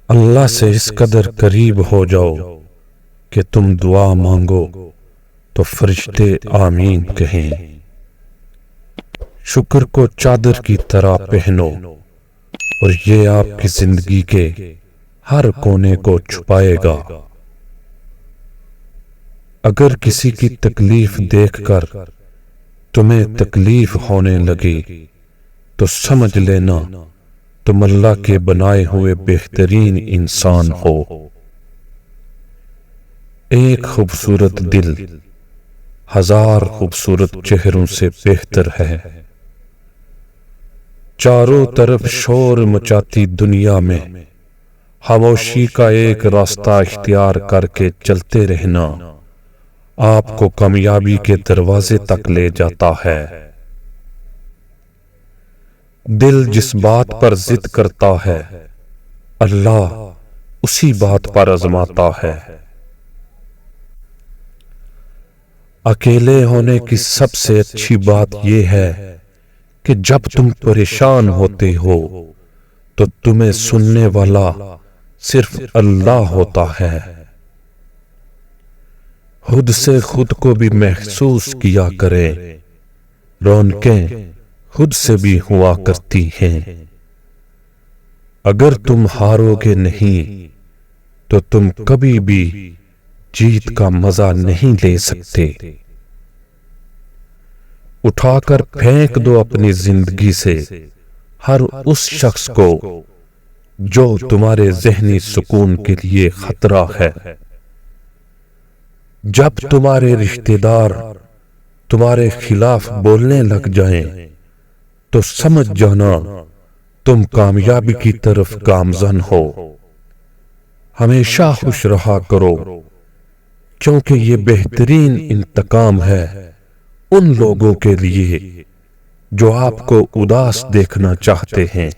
اللہ سے اس قدر قریب ہو جاؤ کہ تم دعا مانگو تو فرشتے آمین کہیں۔ شکر کو چادر کی طرح پہنو اور یہ آپ کی زندگی کے ہر کونے کو چھپائے گا۔ اگر کسی کی تکلیف دیکھ کر تمہیں تکلیف ہونے لگے تو سمجھ لینا تم اللہ کے بنائے ہوئے بہترین انسان ہو۔ ایک خوبصورت دل ہزار خوبصورت چہروں سے بہتر ہے۔ چاروں طرف شور مچاتی دنیا میں خاموشی کا ایک راستہ اختیار کر کے چلتے رہنا آپ کو کامیابی کے دروازے تک لے جاتا ہے۔ دل جس بات پر ضد کرتا ہے اللہ اسی بات پر آزماتا ہے۔ اکیلے ہونے کی سب سے اچھی بات یہ ہے کہ جب تم پریشان ہوتے ہو تو تمہیں سننے والا صرف اللہ ہوتا ہے۔ خود سے خود کو بھی محسوس کیا کریں، رونقیں خود سے بھی ہوا کرتی ہیں۔ اگر تم ہارو گے نہیں تو تم کبھی بھی جیت کا مزہ نہیں لے سکتے۔ اٹھا کر پھینک دو اپنی زندگی سے ہر اس شخص کو جو تمہارے ذہنی سکون کے لیے خطرہ ہے۔ جب تمہارے رشتہ دار تمہارے خلاف بولنے لگ جائیں تو سمجھ جانا تم کامیابی کی طرف گامزن ہو۔ ہمیشہ خوش رہا کرو کیونکہ یہ بہترین انتقام ہے ان لوگوں کے لیے جو آپ کو اداس دیکھنا چاہتے ہیں۔